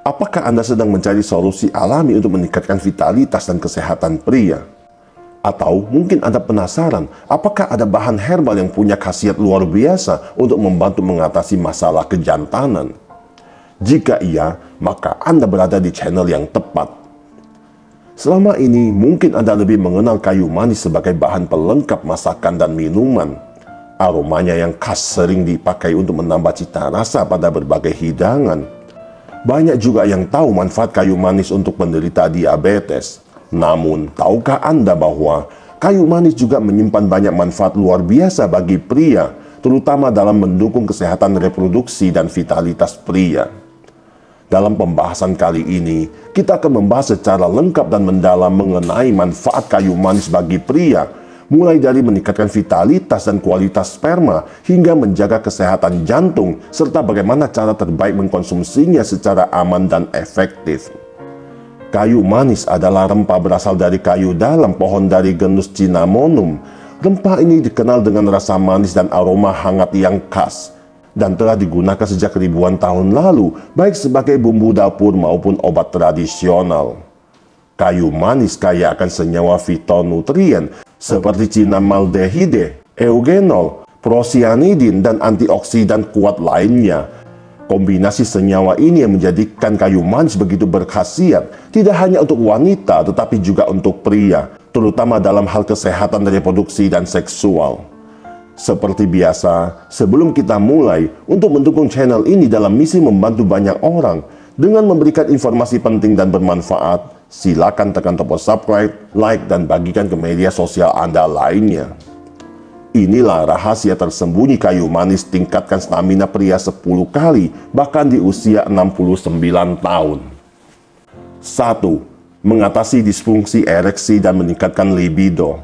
Apakah Anda sedang mencari solusi alami untuk meningkatkan vitalitas dan kesehatan pria? Atau mungkin Anda penasaran, apakah ada bahan herbal yang punya khasiat luar biasa untuk membantu mengatasi masalah kejantanan? Jika iya, maka Anda berada di channel yang tepat. Selama ini, mungkin Anda lebih mengenal kayu manis sebagai bahan pelengkap masakan dan minuman. Aromanya yang khas sering dipakai untuk menambah cita rasa pada berbagai hidangan. Banyak juga yang tahu manfaat kayu manis untuk penderita diabetes. Namun, tahukah Anda bahwa kayu manis juga menyimpan banyak manfaat luar biasa bagi pria, terutama dalam mendukung kesehatan reproduksi dan vitalitas pria? Dalam pembahasan kali ini, kita akan membahas secara lengkap dan mendalam mengenai manfaat kayu manis bagi pria, mulai dari meningkatkan vitalitas dan kualitas sperma hingga menjaga kesehatan jantung, serta bagaimana cara terbaik mengkonsumsinya secara aman dan efektif. Kayu manis adalah rempah berasal dari kayu dalam pohon dari genus Cinnamonum. Rempah ini dikenal dengan rasa manis dan aroma hangat yang khas, dan telah digunakan sejak ribuan tahun lalu, baik sebagai bumbu dapur maupun obat tradisional. Kayu manis kaya akan senyawa fitonutrien seperti cinnamaldehide, eugenol, procyanidin, dan antioksidan kuat lainnya. Kombinasi senyawa ini yang menjadikan kayu manis begitu berkhasiat, tidak hanya untuk wanita tetapi juga untuk pria, terutama dalam hal kesehatan reproduksi dan seksual. Seperti biasa, sebelum kita mulai, untuk mendukung channel ini dalam misi membantu banyak orang dengan memberikan informasi penting dan bermanfaat, silakan tekan tombol subscribe, like, dan bagikan ke media sosial Anda lainnya. Inilah rahasia tersembunyi kayu manis tingkatkan stamina pria 10 kali, bahkan di usia 69 tahun. 1. Mengatasi disfungsi ereksi dan meningkatkan libido.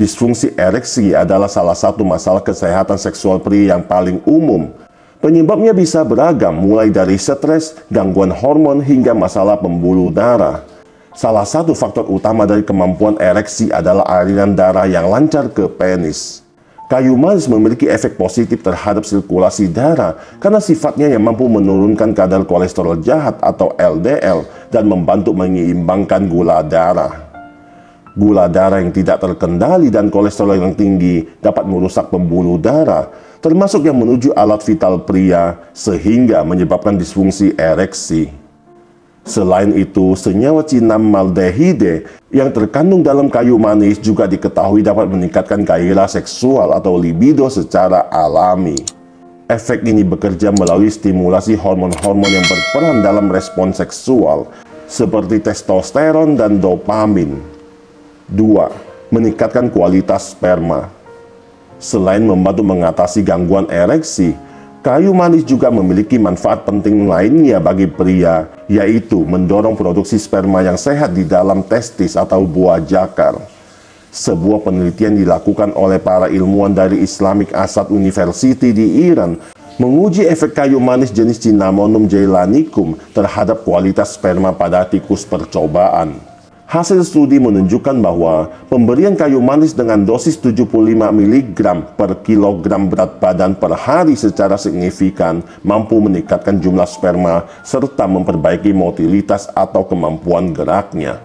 Disfungsi ereksi adalah salah satu masalah kesehatan seksual pria yang paling umum. Penyebabnya bisa beragam, mulai dari stres, gangguan hormon, hingga masalah pembuluh darah. Salah satu faktor utama dari kemampuan ereksi adalah aliran darah yang lancar ke penis. Kayu manis memiliki efek positif terhadap sirkulasi darah karena sifatnya yang mampu menurunkan kadar kolesterol jahat atau LDL dan membantu menyeimbangkan gula darah. Gula darah yang tidak terkendali dan kolesterol yang tinggi dapat merusak pembuluh darah, termasuk yang menuju alat vital pria, sehingga menyebabkan disfungsi ereksi. Selain itu, senyawa cinnamaldehide yang terkandung dalam kayu manis juga diketahui dapat meningkatkan gairah seksual atau libido secara alami. Efek ini bekerja melalui stimulasi hormon-hormon yang berperan dalam respon seksual, seperti testosteron dan dopamin. 2. Meningkatkan kualitas sperma. Selain membantu mengatasi gangguan ereksi, kayu manis juga memiliki manfaat penting lainnya bagi pria, yaitu mendorong produksi sperma yang sehat di dalam testis atau buah jakar. Sebuah penelitian dilakukan oleh para ilmuwan dari Islamic Azad University di Iran menguji efek kayu manis jenis Cinnamonum jeylanicum terhadap kualitas sperma pada tikus percobaan. Hasil studi menunjukkan bahwa pemberian kayu manis dengan dosis 75 mg per kilogram berat badan per hari secara signifikan mampu meningkatkan jumlah sperma serta memperbaiki motilitas atau kemampuan geraknya.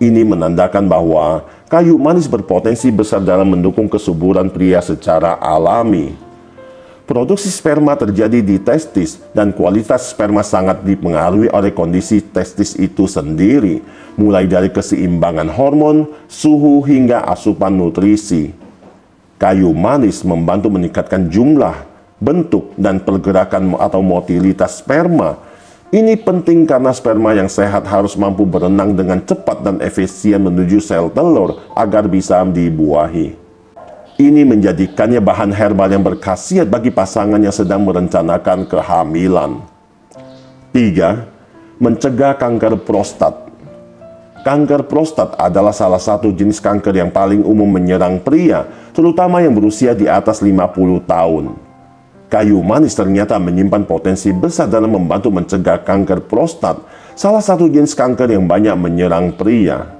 Ini menandakan bahwa kayu manis berpotensi besar dalam mendukung kesuburan pria secara alami. Produksi sperma terjadi di testis dan kualitas sperma sangat dipengaruhi oleh kondisi testis itu sendiri, mulai dari keseimbangan hormon, suhu, hingga asupan nutrisi. Kayu manis membantu meningkatkan jumlah, bentuk, dan pergerakan atau motilitas sperma. Ini penting karena sperma yang sehat harus mampu berenang dengan cepat dan efisien menuju sel telur agar bisa dibuahi. Ini menjadikannya bahan herbal yang berkhasiat bagi pasangan yang sedang merencanakan kehamilan. 3. Mencegah kanker prostat. Kanker prostat adalah salah satu jenis kanker yang paling umum menyerang pria, terutama yang berusia di atas 50 tahun. Kayu manis ternyata menyimpan potensi besar dalam membantu mencegah kanker prostat, salah satu jenis kanker yang banyak menyerang pria.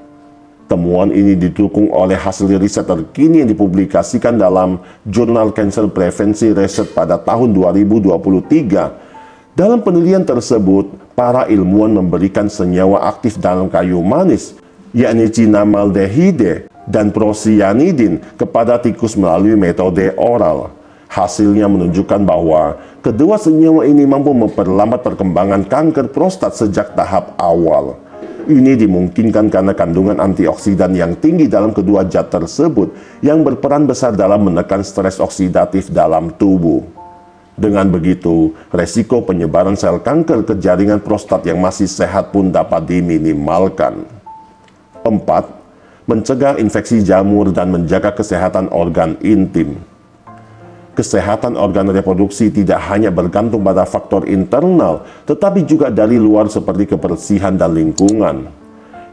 Temuan ini didukung oleh hasil riset terkini yang dipublikasikan dalam Jurnal Cancer Prevention Research pada tahun 2023. Dalam penelitian tersebut, para ilmuwan memberikan senyawa aktif dalam kayu manis, yakni cinamaldehide dan prosianidin kepada tikus melalui metode oral. Hasilnya menunjukkan bahwa kedua senyawa ini mampu memperlambat perkembangan kanker prostat sejak tahap awal. Ini dimungkinkan karena kandungan antioksidan yang tinggi dalam kedua zat tersebut yang berperan besar dalam menekan stres oksidatif dalam tubuh. Dengan begitu, resiko penyebaran sel kanker ke jaringan prostat yang masih sehat pun dapat diminimalkan. 4. Mencegah infeksi jamur dan menjaga kesehatan organ intim. Kesehatan organ reproduksi tidak hanya bergantung pada faktor internal, tetapi juga dari luar seperti kebersihan dan lingkungan.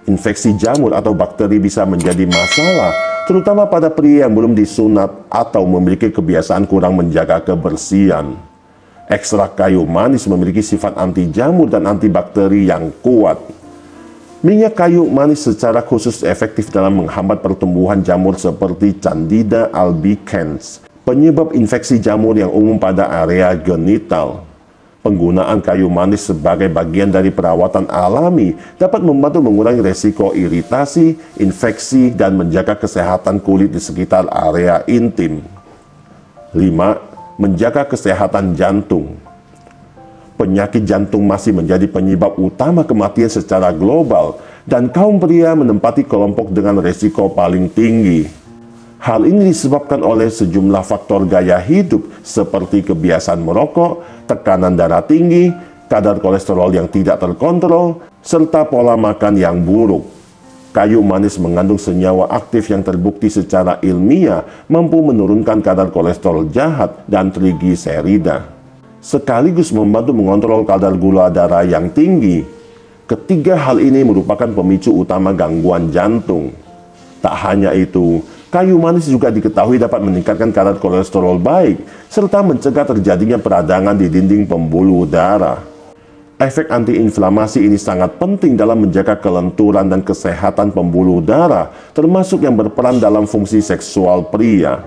Infeksi jamur atau bakteri bisa menjadi masalah, terutama pada pria yang belum disunat atau memiliki kebiasaan kurang menjaga kebersihan. Ekstrak kayu manis memiliki sifat anti jamur dan antibakteri yang kuat. Minyak kayu manis secara khusus efektif dalam menghambat pertumbuhan jamur seperti Candida albicans, penyebab infeksi jamur yang umum pada area genital. Penggunaan kayu manis sebagai bagian dari perawatan alami dapat membantu mengurangi resiko iritasi, infeksi, dan menjaga kesehatan kulit di sekitar area intim. 5. Menjaga kesehatan jantung. Penyakit jantung masih menjadi penyebab utama kematian secara global, dan kaum pria menempati kelompok dengan resiko paling tinggi. Hal ini disebabkan oleh sejumlah faktor gaya hidup seperti kebiasaan merokok, tekanan darah tinggi, kadar kolesterol yang tidak terkontrol, serta pola makan yang buruk. Kayu manis mengandung senyawa aktif yang terbukti secara ilmiah mampu menurunkan kadar kolesterol jahat dan trigliserida, sekaligus membantu mengontrol kadar gula darah yang tinggi. Ketiga hal ini merupakan pemicu utama gangguan jantung. Tak hanya itu, kayu manis juga diketahui dapat meningkatkan kadar kolesterol baik, serta mencegah terjadinya peradangan di dinding pembuluh darah. Efek antiinflamasi ini sangat penting dalam menjaga kelenturan dan kesehatan pembuluh darah, termasuk yang berperan dalam fungsi seksual pria.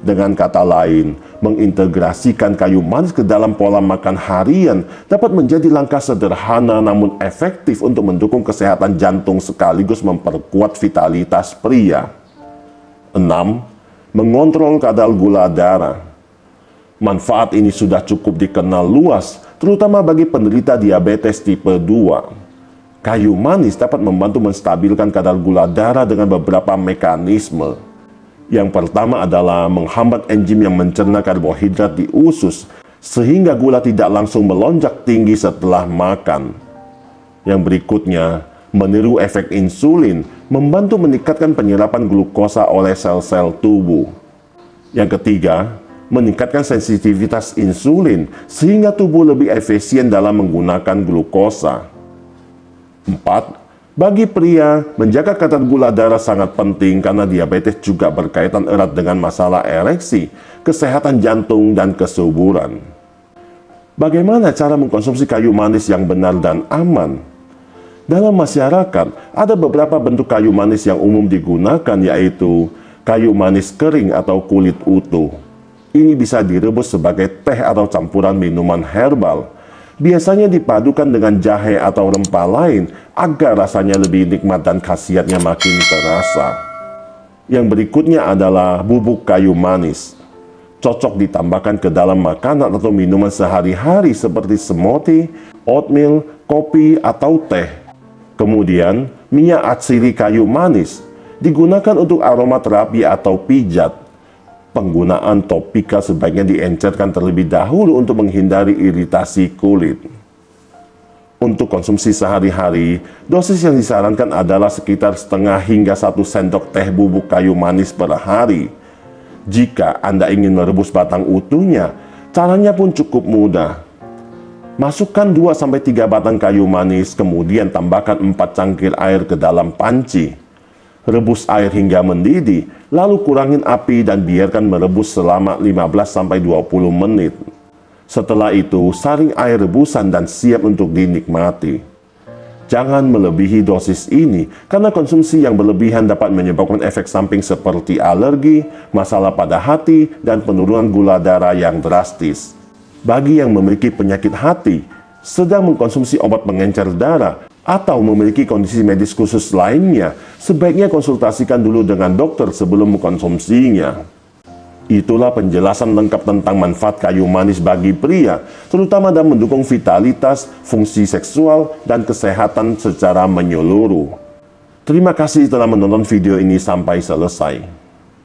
Dengan kata lain, mengintegrasikan kayu manis ke dalam pola makan harian dapat menjadi langkah sederhana namun efektif untuk mendukung kesehatan jantung sekaligus memperkuat vitalitas pria. 6. Mengontrol kadar gula darah. Manfaat ini sudah cukup dikenal luas, terutama bagi penderita diabetes tipe 2. Kayu manis dapat membantu menstabilkan kadar gula darah dengan beberapa mekanisme. Yang pertama adalah menghambat enzim yang mencerna karbohidrat di usus, sehingga gula tidak langsung melonjak tinggi setelah makan. Yang berikutnya, meniru efek insulin, membantu meningkatkan penyerapan glukosa oleh sel-sel tubuh. Yang ketiga, meningkatkan sensitivitas insulin sehingga tubuh lebih efisien dalam menggunakan glukosa. 4. Bagi pria, menjaga kadar gula darah sangat penting karena diabetes juga berkaitan erat dengan masalah ereksi, kesehatan jantung, dan kesuburan. Bagaimana cara mengkonsumsi kayu manis yang benar dan aman? Dalam masyarakat, ada beberapa bentuk kayu manis yang umum digunakan, yaitu kayu manis kering atau kulit utuh. Ini bisa direbus sebagai teh atau campuran minuman herbal. Biasanya dipadukan dengan jahe atau rempah lain agar rasanya lebih nikmat dan khasiatnya makin terasa. Yang berikutnya adalah bubuk kayu manis. Cocok ditambahkan ke dalam makanan atau minuman sehari-hari seperti smoothie, oatmeal, kopi, atau teh. Kemudian, minyak atsiri kayu manis digunakan untuk aromaterapi atau pijat. Penggunaan topika sebaiknya diencerkan terlebih dahulu untuk menghindari iritasi kulit. Untuk konsumsi sehari-hari, dosis yang disarankan adalah sekitar setengah hingga 1 sendok teh bubuk kayu manis per hari. Jika Anda ingin merebus batang utuhnya, caranya pun cukup mudah. Masukkan 2-3 batang kayu manis, kemudian tambahkan 4 cangkir air ke dalam panci. Rebus air hingga mendidih, lalu kurangin api dan biarkan merebus selama 15-20 menit. Setelah itu, saring air rebusan dan siap untuk dinikmati. Jangan melebihi dosis ini, karena konsumsi yang berlebihan dapat menyebabkan efek samping seperti alergi, masalah pada hati, dan penurunan gula darah yang drastis. Bagi yang memiliki penyakit hati, sedang mengkonsumsi obat pengencer darah, atau memiliki kondisi medis khusus lainnya, sebaiknya konsultasikan dulu dengan dokter sebelum mengkonsumsinya. Itulah penjelasan lengkap tentang manfaat kayu manis bagi pria, terutama dalam mendukung vitalitas, fungsi seksual, dan kesehatan secara menyeluruh. Terima kasih telah menonton video ini sampai selesai.